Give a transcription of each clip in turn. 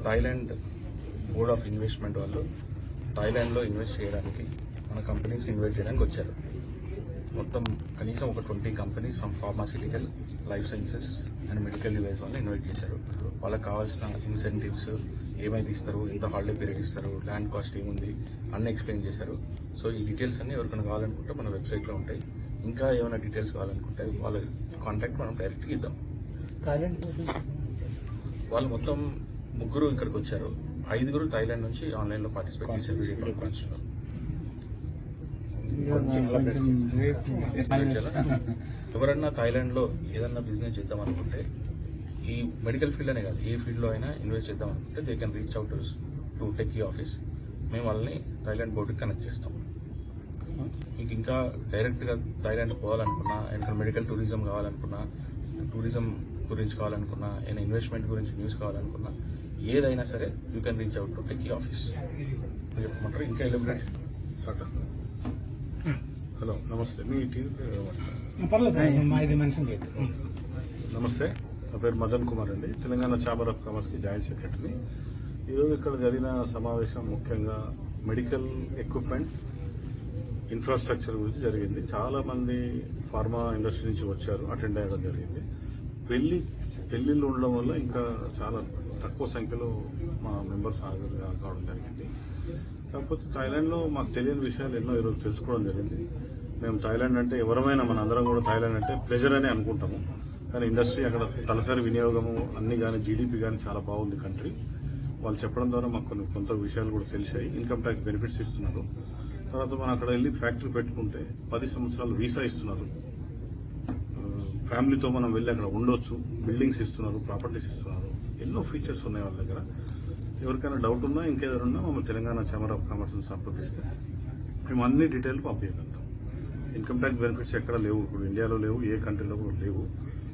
Thailand board of investment వాళ్ళు థాయిలాండ్లో invest చేయడానికి మన కంపెనీస్ ఇన్వైట్ చేయడానికి వచ్చారు. మొత్తం కనీసం ఒక 20 companies from pharmaceutical, life sciences and medical device వాళ్ళని ఇన్వైట్ చేశారు. వాళ్ళకి కావాల్సిన ఇన్సెంటివ్స్ ఏమైతే ఇస్తారు, ఎంత హాలిడే పీరియడ్ ఇస్తారు, ల్యాండ్ కాస్ట్ ఏముంది అన్నీ ఎక్స్ప్లెయిన్ చేశారు. సో ఈ డీటెయిల్స్ అన్ని ఎవరికైనా కావాలనుకుంటే మన వెబ్సైట్లో ఉంటాయి. ఇంకా ఏమైనా డీటెయిల్స్ కావాలనుకుంటే వాళ్ళ కాంటాక్ట్ మనం డైరెక్ట్గా ఇద్దాం. వాళ్ళు మొత్తం 3 ఇక్కడికి వచ్చారు. 5 థాయిలాండ్ నుంచి ఆన్లైన్లో పార్టిసిపేట్ చేశారు. వీడియో కాన్ఫరెన్స్లో ఎవరన్నా థాయిలాండ్లో ఏదన్నా బిజినెస్ చేద్దాం అనుకుంటే, ఈ మెడికల్ ఫీల్డ్ అనే కాదు, ఏ ఫీల్డ్లో అయినా ఇన్వెస్ట్ చేద్దాం అనుకుంటే they can reach out to techie office. మేము వాళ్ళని థాయిలాండ్ బోర్డుకి కనెక్ట్ చేస్తాం. మీకు ఇంకా డైరెక్ట్గా థాయిలాండ్ పోవాలనుకున్నా, ఇంకా మెడికల్ టూరిజం కావాలనుకున్నా, టూరిజం గురించి కావాలనుకున్నా, ఏదైనా ఇన్వెస్ట్మెంట్ గురించి న్యూస్ కావాలనుకున్నా, ఏదైనా సరే you can reach out to techie office. చెప్పమంటారు ఇంకా ఎలిమినేట్. హలో, నమస్తే. మీ టీవీ నమస్తే. నా పేరు మదన్ కుమార్ అండి, తెలంగాణ ఛాంబర్ ఆఫ్ కామర్స్కి జాయింట్ సెక్రటరీ. ఈరోజు ఇక్కడ జరిగిన సమావేశం ముఖ్యంగా మెడికల్ ఎక్విప్మెంట్ ఇన్ఫ్రాస్ట్రక్చర్ గురించి జరిగింది. చాలా మంది ఫార్మా ఇండస్ట్రీ నుంచి వచ్చారు, అటెండ్ అయ్యడం జరిగింది. పెళ్లిళ్ళు ఉండడం వల్ల ఇంకా చాలా తక్కువ సంఖ్యలో మా మెంబర్స్ హాజరు కావడం జరిగింది. కాకపోతే థాయిలాండ్లో మాకు తెలియని విషయాలు ఎన్నో ఈరోజు తెలుసుకోవడం జరిగింది. మేము థాయిలాండ్ అంటే ఎవరమైనా మన అందరం కూడా థాయిలాండ్ అంటే ప్లెజర్ అని అనుకుంటాము, కానీ ఇండస్ట్రీ అక్కడ తలసరి వినియోగము అన్ని కానీ జీడీపీ కానీ చాలా బాగుంది కంట్రీ. వాళ్ళు చెప్పడం ద్వారా మాకు కొంత విషయాలు కూడా తెలిసాయి. ఇన్కమ్ ట్యాక్స్ బెనిఫిట్స్ ఇస్తున్నారు. తర్వాత మనం అక్కడ వెళ్ళి ఫ్యాక్టరీ పెట్టుకుంటే 10 సంవత్సరాలు వీసా ఇస్తున్నారు. ఫ్యామిలీతో మనం వెళ్ళి అక్కడ ఉండొచ్చు. బిల్డింగ్స్ ఇస్తున్నారు, ప్రాపర్టీస్ ఇస్తున్నారు. ఎన్నో ఫీచర్స్ ఉన్నాయి వాళ్ళ దగ్గర. ఎవరికైనా డౌట్ ఉన్నా ఇంకేదైనా ఉన్నా మమ్మల్ని తెలంగాణ ఛాంబర్ ఆఫ్ కామర్స్ని సంప్రదిస్తే మేము అన్ని డీటెయిల్ పంపించగలుగుతాం. ఇన్కమ్ ట్యాక్స్ బెనిఫిట్స్ ఎక్కడ లేవు, ఇప్పుడు ఇండియాలో లేవు, ఏ కంట్రీలో కూడా లేవు.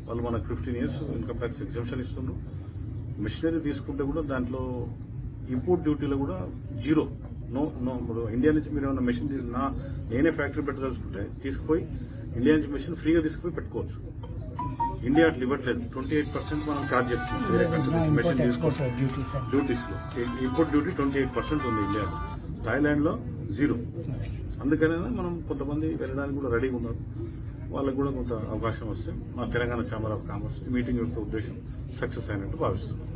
వాళ్ళు మనకు 15 years ఇన్కమ్ ట్యాక్స్ ఎగ్జంప్షన్ ఇస్తున్నారు. మిషనరీ తీసుకుంటే కూడా దాంట్లో ఇంపోర్ట్ డ్యూటీలో కూడా జీరో. నో. ఇండియా నుంచి మీరు ఏమైనా మెషిన్ నేనే ఫ్యాక్టరీ పెట్టదలుచుకుంటే తీసుకుపోయి ఇండియా నుంచి మెషిన్ ఫ్రీగా తీసుకుపోయి పెట్టుకోవచ్చు. ఇండియా అట్లా ఇవ్వట్లేదు. 28% మనం ఛార్జ్ చేస్తున్నాం వేరే కంట్రీ నుంచి మెషిన్ తీసుకోవచ్చు. డ్యూటీస్లో ఇంపోర్ట్ డ్యూటీ 28% ఉంది ఇండియాలో, థాయిలాండ్లో 0. అందుకనే మనం కొంతమంది వెళ్ళడానికి కూడా రెడీగా ఉన్నారు. వాళ్ళకు కూడా కొంత అవకాశం వస్తే మా Telangana chamber of commerce meeting యొక్క ఉద్దేశం సక్సెస్ అయినట్టు భావిస్తున్నాం.